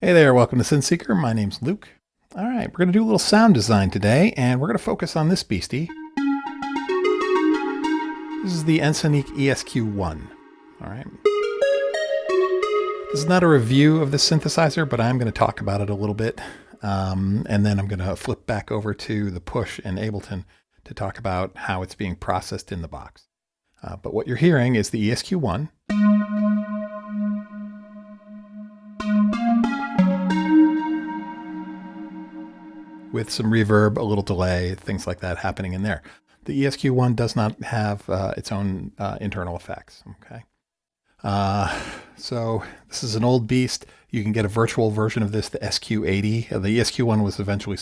Hey there, welcome to Synth Seeker. My name's Luke. All right, we're going to do a little sound design today, and we're going to focus on this beastie. This is the Ensoniq ESQ-1. All right. This is not a review of this synthesizer, but I'm going to talk about it a little bit, and then I'm going to flip back over to the Push and Ableton to talk about how it's being processed in the box. But what you're hearing is the ESQ-1. With some reverb, a little delay, things like that happening in there. The ESQ-1 does not have its own internal effects. Okay, so this is an old beast. You can get a virtual version of this, the SQ80. The ESQ-1 was eventually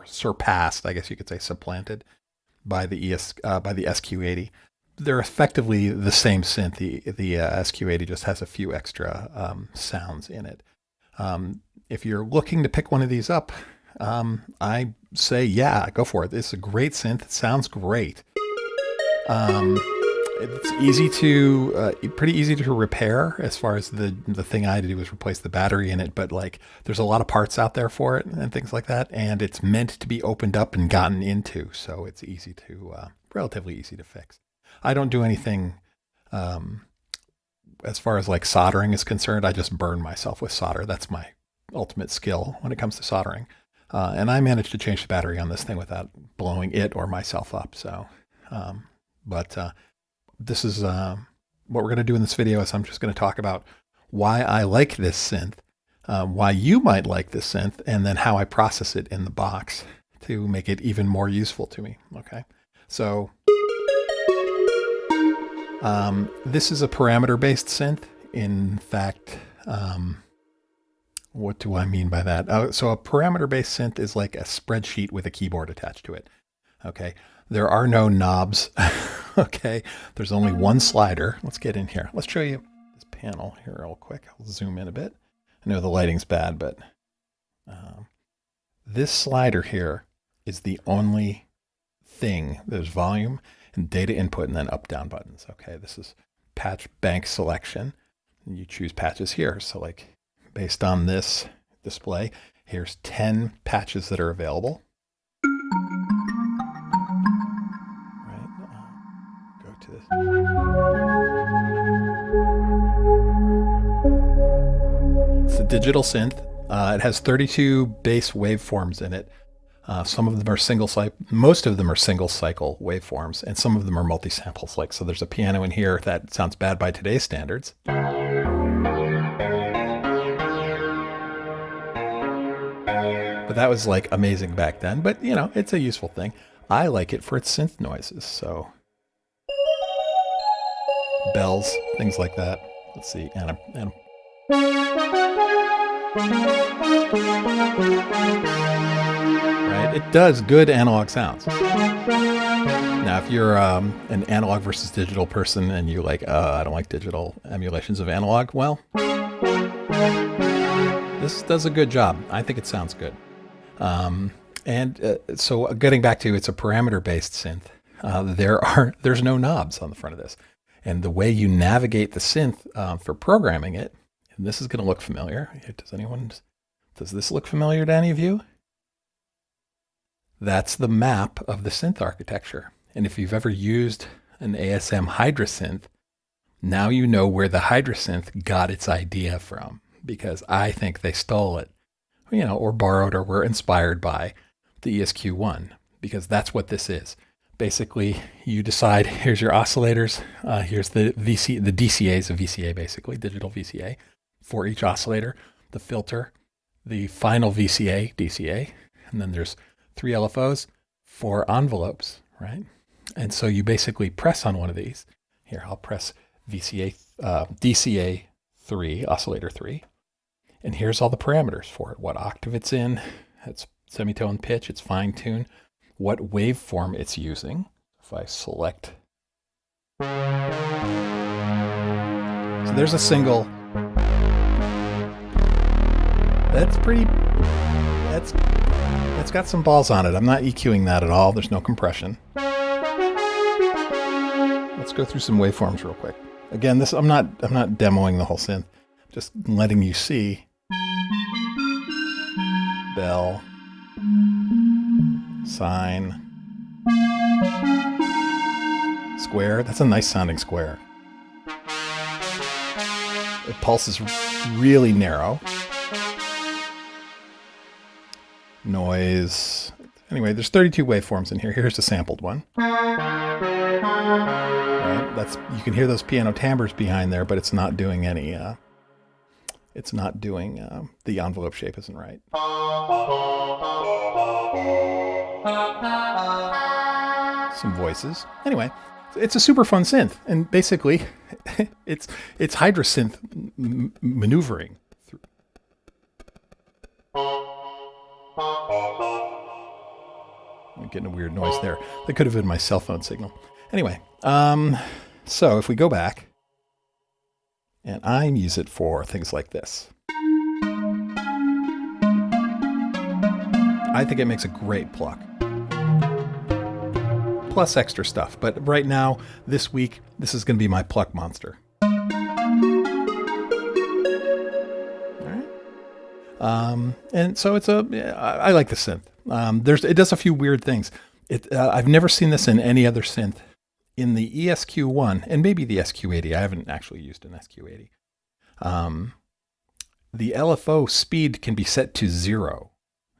surpassed, I guess you could say, supplanted by the SQ80. They're effectively the same synth. The SQ80 just has a few extra sounds in it. If you're looking to pick one of these up, I say, yeah, go for it. It's a great synth. It sounds great. It's easy to, pretty easy to repair. As far as the thing I had to do was replace the battery in it, but like there's a lot of parts out there for it and things like that. And it's meant to be opened up and gotten into. So it's easy to, relatively easy to fix. I don't do anything, as far as like soldering is concerned. I just burn myself with solder. That's my ultimate skill when it comes to soldering. And I managed to change the battery on this thing without blowing it or myself up. So, this is what we're going to do in this video is I'm just going to talk about why I like this synth, why you might like this synth, and then how I process it in the box to make it even more useful to me. Okay. So, this is a parameter-based synth. In fact, what do I mean by that? So a parameter-based synth is like a spreadsheet with a keyboard attached to it. Okay. There are no knobs. Okay. There's only one slider. Let's get in here. Let's show you this panel here real quick. I'll zoom in a bit. I know the lighting's bad, but this slider here is the only thing. There's volume and data input and then up-down buttons. Okay. This is patch bank selection. And you choose patches here. So like, based on this display, here's 10 patches that are available. Right, go to this. It's a digital synth. It has 32 bass waveforms in it. Some of them are most of them are single cycle waveforms, and some of them are multi-samples. Like, so there's a piano in here that sounds bad by today's standards. But that was like amazing back then, but you know, it's a useful thing. I like it for its synth noises. So bells, things like that. Let's see. Right. It does good analog sounds. Now, if you're an analog versus digital person and you're like, I don't like digital emulations of analog, well, this does a good job. I think it sounds good. So getting back to, it's a parameter-based synth. There's no knobs on the front of this. And the way you navigate the synth for programming it, and this is going to look familiar. Does this look familiar to any of you? That's the map of the synth architecture. And if you've ever used an ASM Hydrasynth, now you know where the Hydrasynth got its idea from, because I think they stole it, you know, or borrowed or were inspired by the ESQ-1, because that's what this is. Basically, you decide, here's your oscillators, here's the DCAs of VCA, basically, digital VCA, for each oscillator, the filter, the final VCA, DCA, and then there's 3 LFOs, 4 envelopes, right? And so you basically press on one of these. Here, I'll press DCA 3, oscillator 3. And here's all the parameters for it. What octave it's in, it's semitone pitch, it's fine tune, what waveform it's using. If I select. So there's a single. That's got some balls on it. I'm not EQing that at all. There's no compression. Let's go through some waveforms real quick. Again, I'm not demoing the whole synth, just letting you see bell, sine, square. That's a nice sounding square. The pulse is really narrow. Noise. Anyway, there's 32 waveforms in here. Here's the sampled one. Right? That's, you can hear those piano timbres behind there, but it's not doing any. It's not doing. The envelope shape isn't right. Some voices. Anyway, it's a super fun synth, and basically, it's Hydrasynth maneuvering. I'm getting a weird noise there. That could have been my cell phone signal. Anyway, so if we go back, and I use it for things like this. I think it makes a great pluck. Plus extra stuff. But right now, this week, this is going to be my pluck monster. All right. And so it's I like the synth. It does a few weird things. I've never seen this in any other synth. In the ESQ-1, and maybe the ESQ-80, I haven't actually used an ESQ-80. The LFO speed can be set to 0.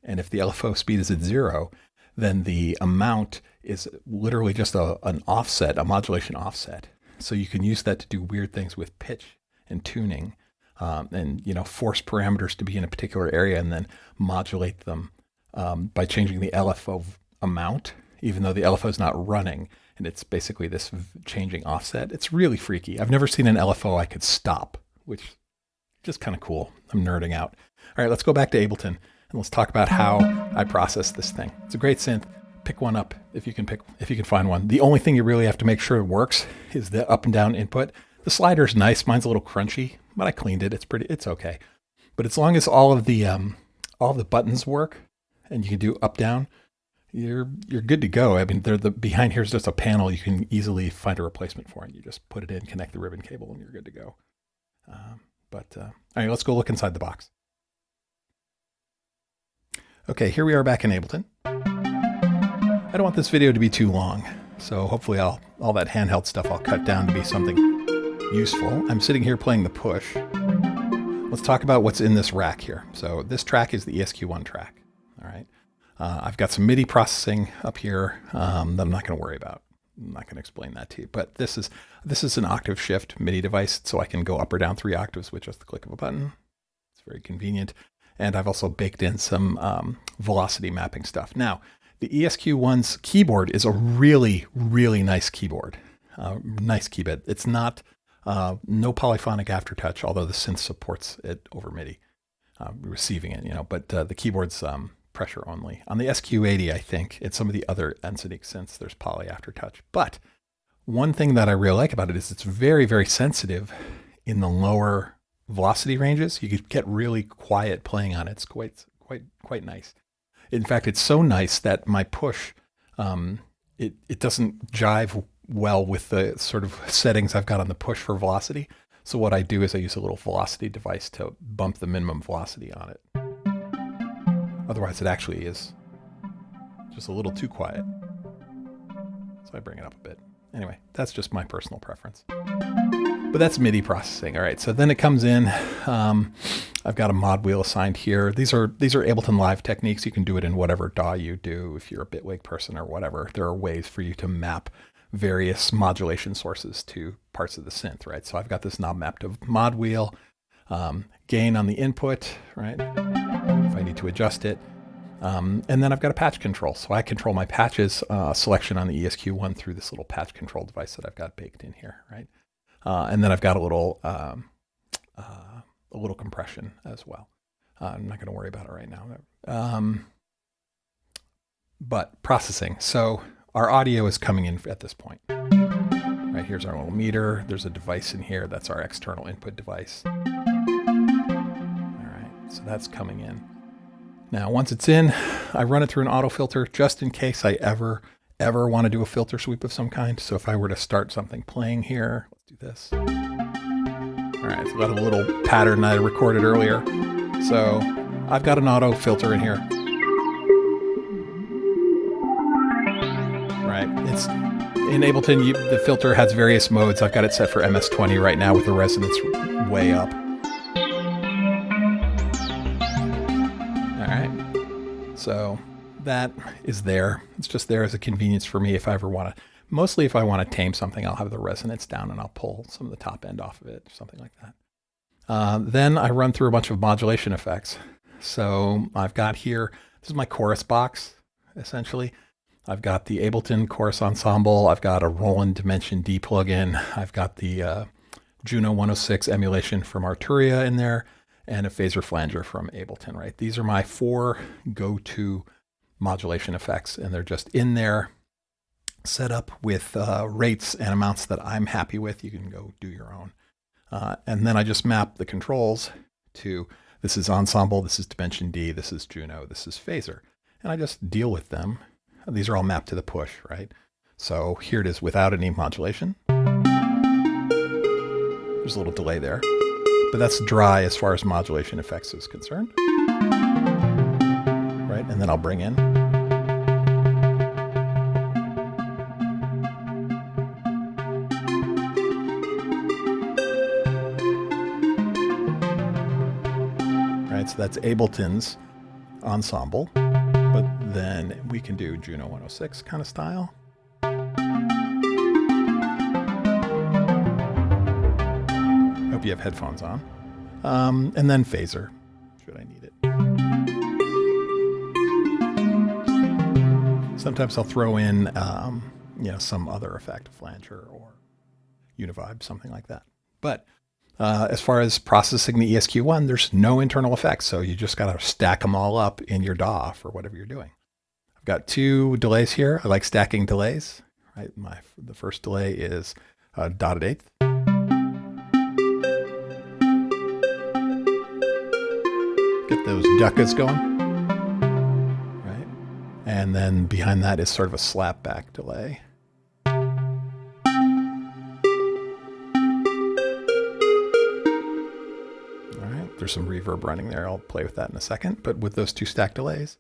And if the LFO speed is at 0, then the amount is literally just an offset, a modulation offset. So you can use that to do weird things with pitch and tuning, and force parameters to be in a particular area and then modulate them by changing the LFO amount, even though the LFO is not running. And it's basically this changing offset. It's really freaky. I've never seen an LFO I could stop, which is just kind of cool. I'm nerding out. All right, let's go back to Ableton and let's talk about how I process this thing. It's a great synth. Pick one up if you can find one. The only thing you really have to make sure it works is the up and down input. The slider's nice. Mine's a little crunchy, but I cleaned it. It's okay. But as long as all of the buttons work and you can do up down, you're good to go. I mean, behind here is just a panel you can easily find a replacement for, and you just put it in, connect the ribbon cable, and you're good to go. All right, let's go look inside the box. Okay, here we are back in Ableton. I don't want this video to be too long, so hopefully all that handheld stuff I'll cut down to be something useful. I'm sitting here playing the push. Let's talk about what's in this rack here. So this track is the ESQ-1 track. All right. I've got some MIDI processing up here that I'm not going to worry about. I'm not going to explain that to you. But this is an octave shift MIDI device, so I can go up or down 3 octaves with just the click of a button. It's very convenient. And I've also baked in some velocity mapping stuff. Now, the ESQ-1's keyboard is a really, really nice keyboard. Nice keyboard. It's not no polyphonic aftertouch, although the synth supports it over MIDI, receiving it. But the keyboard's pressure only. On the ESQ-80, I think, and some of the other Ensoniq synths, there's poly aftertouch. But one thing that I really like about it is it's very, very sensitive in the lower velocity ranges. You could get really quiet playing on it. It's quite nice. In fact, it's so nice that my push, it doesn't jive well with the sort of settings I've got on the push for velocity. So what I do is I use a little velocity device to bump the minimum velocity on it. Otherwise, it actually is just a little too quiet. So I bring it up a bit. Anyway, that's just my personal preference. But that's MIDI processing. All right, so then it comes in. I've got a mod wheel assigned here. These are Ableton Live techniques. You can do it in whatever DAW you do. If you're a Bitwig person or whatever, there are ways for you to map various modulation sources to parts of the synth, right? So I've got this knob mapped to mod wheel, gain on the input, right? If I need to adjust it. And then I've got a patch control. So I control my patches selection on the ESQ-1 through this little patch control device that I've got baked in here, right? And then I've got a little compression as well. I'm not going to worry about it right now. But processing. So our audio is coming in at this point. Right, here's our little meter. There's a device in here. That's our external input device. All right, so that's coming in. Now, once it's in, I run it through an auto filter just in case I ever want to do a filter sweep of some kind. So if I were to start something playing here, let's do this. All right, so I've got a little pattern that I recorded earlier. So I've got an auto filter in here. Right, it's in Ableton, the filter has various modes. I've got it set for MS-20 right now with the resonance way up. All right, so that is there. It's just there as a convenience for me if I ever want to. Mostly if I want to tame something, I'll have the resonance down and I'll pull some of the top end off of it, or something like that. Then I run through a bunch of modulation effects. So I've got here, this is my chorus box, essentially. I've got the Ableton Chorus Ensemble. I've got a Roland Dimension D plugin. I've got the Juno 106 emulation from Arturia in there, and a phaser flanger from Ableton, right? These are my 4 go-to modulation effects, and they're just in there, set up with rates and amounts that I'm happy with. You can go do your own. And then I just map the controls to, this is Ensemble, this is Dimension D, this is Juno, this is phaser. And I just deal with them. These are all mapped to the push, right? So here it is without any modulation. There's a little delay there, but that's dry as far as modulation effects is concerned. Right, and then I'll bring in. Right, so that's Ableton's Ensemble. But then we can do Juno 106 kind of style. Hope you have headphones on. And then phaser, should I need it. Sometimes I'll throw in some other effect, flanger or univibe, something like that. But as far as processing the ESQ-1, there's no internal effects, so you just got to stack them all up in your DAW for whatever you're doing. I've got 2 delays here. I like stacking delays. Right, the first delay is dotted eighth. Get those ducats going. Right, and then behind that is sort of a slap back delay. There's some reverb running there. I'll play with that in a second. But with those 2 stack delays.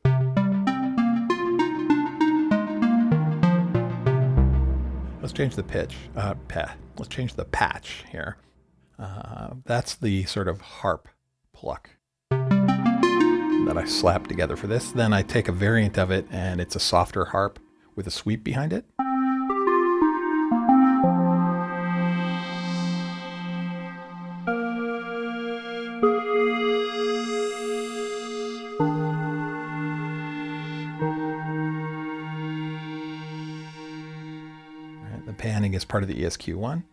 Let's change the pitch. Let's change the patch here. That's the sort of harp pluck that I slapped together for this. Then I take a variant of it, and it's a softer harp with a sweep behind it. Panning is part of the ESQ-1.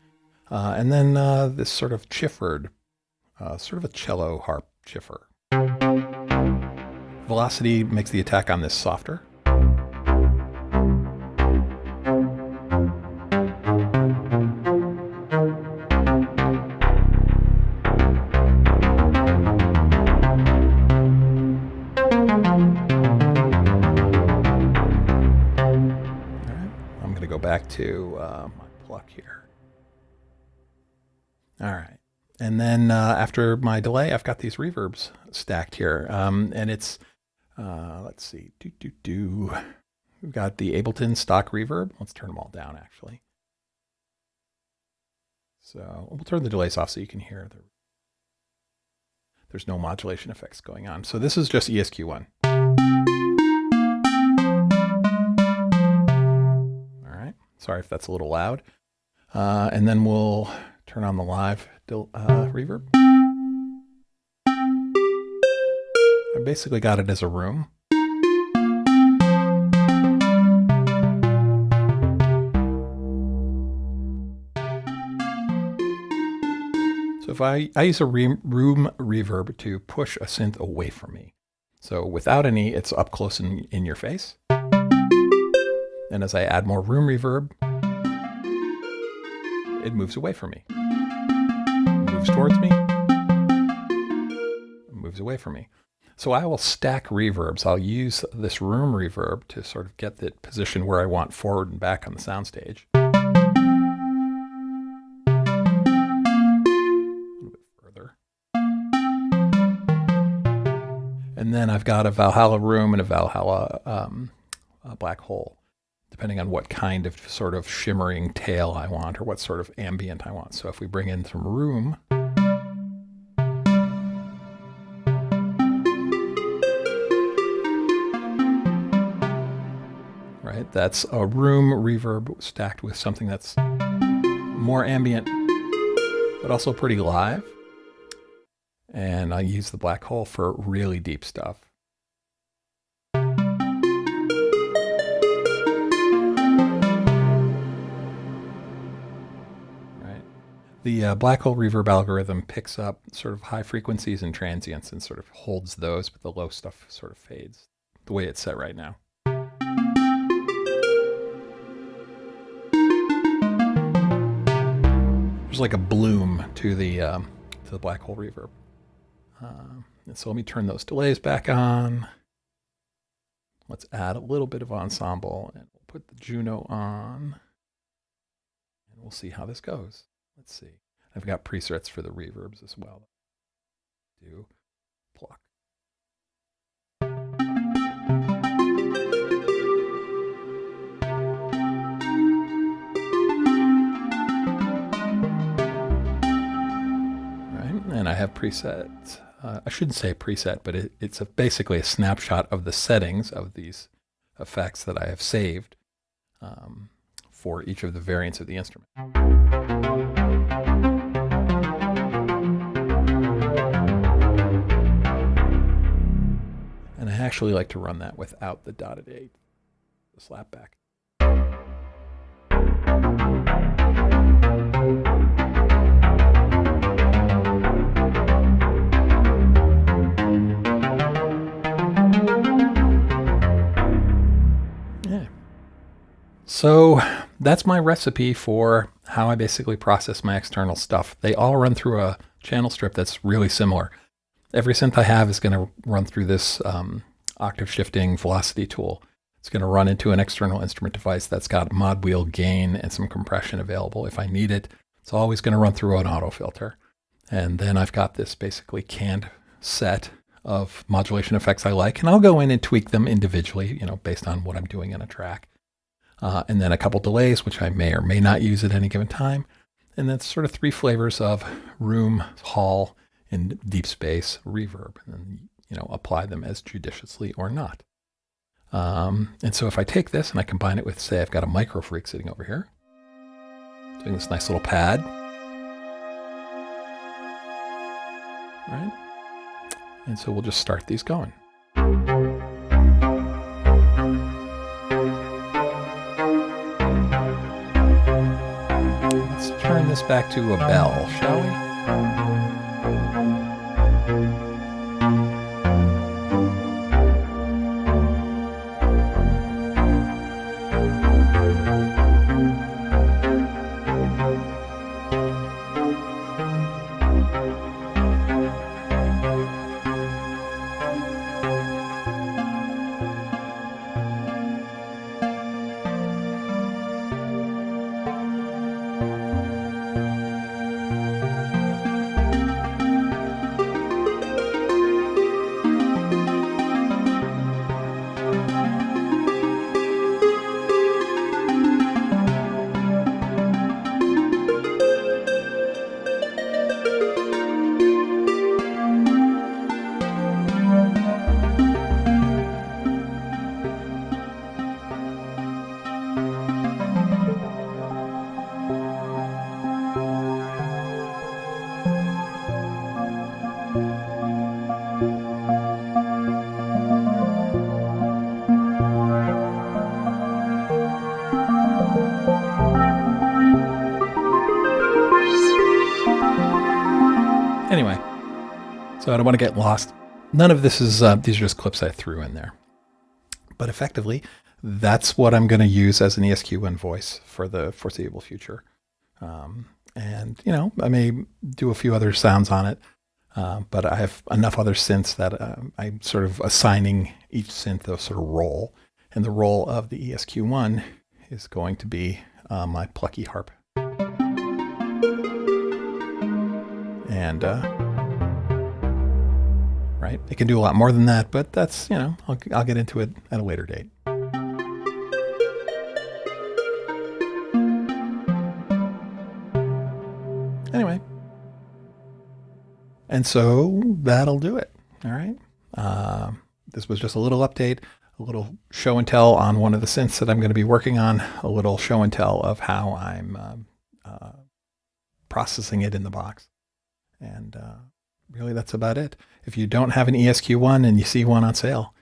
And then this sort of chiffered, sort of a cello harp chiffer. Velocity makes the attack on this softer. Back to my pluck here. All right. And then after my delay, I've got these reverbs stacked here. And it's, let's see, We've got the Ableton stock reverb. Let's turn them all down, actually. So we'll turn the delays off so you can hear there's no modulation effects going on. So this is just ESQ-1. Sorry if that's a little loud. And then we'll turn on the live reverb. I basically got it as a room. So if I use a room reverb to push a synth away from me. So without any, it's up close in your face. And as I add more room reverb, it moves away from me. It moves towards me. It moves away from me. So I will stack reverbs. I'll use this room reverb to sort of get the position where I want forward and back on the soundstage. A little bit further. And then I've got a Valhalla room and a Valhalla black hole, depending on what kind of sort of shimmering tail I want or what sort of ambient I want. So if we bring in some room, right, that's a room reverb stacked with something that's more ambient, but also pretty live. And I use the black hole for really deep stuff. The black hole reverb algorithm picks up sort of high frequencies and transients and sort of holds those, but the low stuff sort of fades the way it's set right now. There's like a bloom to the black hole reverb. And so let me turn those delays back on. Let's add a little bit of ensemble and we'll put the Juno on. And we'll see how this goes. Let's see. I've got presets for the reverbs as well. Do pluck. Right, and I have presets. I shouldn't say preset, but it's basically a snapshot of the settings of these effects that I have saved for each of the variants of the instrument. And I actually like to run that without the dotted A, the slapback. Yeah. So that's my recipe for how I basically process my external stuff. They all run through a channel strip that's really similar. Every synth I have is going to run through this octave shifting velocity tool. It's going to run into an external instrument device that's got mod wheel gain and some compression available if I need it. It's always going to run through an auto filter. And then I've got this basically canned set of modulation effects I like, and I'll go in and tweak them individually, based on what I'm doing in a track. And then a couple delays, which I may or may not use at any given time. And that's sort of 3 flavors of room, hall, and deep space reverb, and apply them as judiciously or not. And so if I take this and I combine it with, say, I've got a Micro Freak sitting over here, doing this nice little pad, right? And so we'll just start these going. Let's turn this back to a bell, shall we? Anyway, so I don't want to get lost. None of this is, these are just clips I threw in there. But effectively, that's what I'm going to use as an ESQ-1 voice for the foreseeable future. And, I may do a few other sounds on it, but I have enough other synths that I'm sort of assigning each synth a sort of role. And the role of the ESQ-1 is going to be my plucky harp. And, right? It can do a lot more than that, but that's, I'll get into it at a later date. Anyway, and so that'll do it. All right. This was just a little update, a little show and tell on one of the synths that I'm going to be working on, a little show and tell of how I'm processing it in the box. And really, that's about it. If you don't have an ESQ-1 and you see one on sale,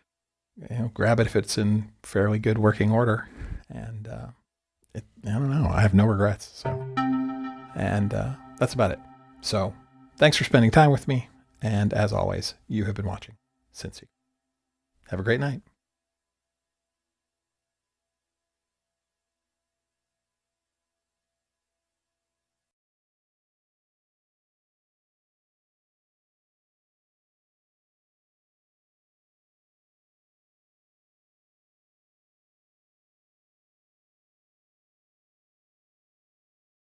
grab it if it's in fairly good working order. And I don't know. I have no regrets. So, and that's about it. So thanks for spending time with me. And as always, you have been watching Synth Seeker. Have a great night.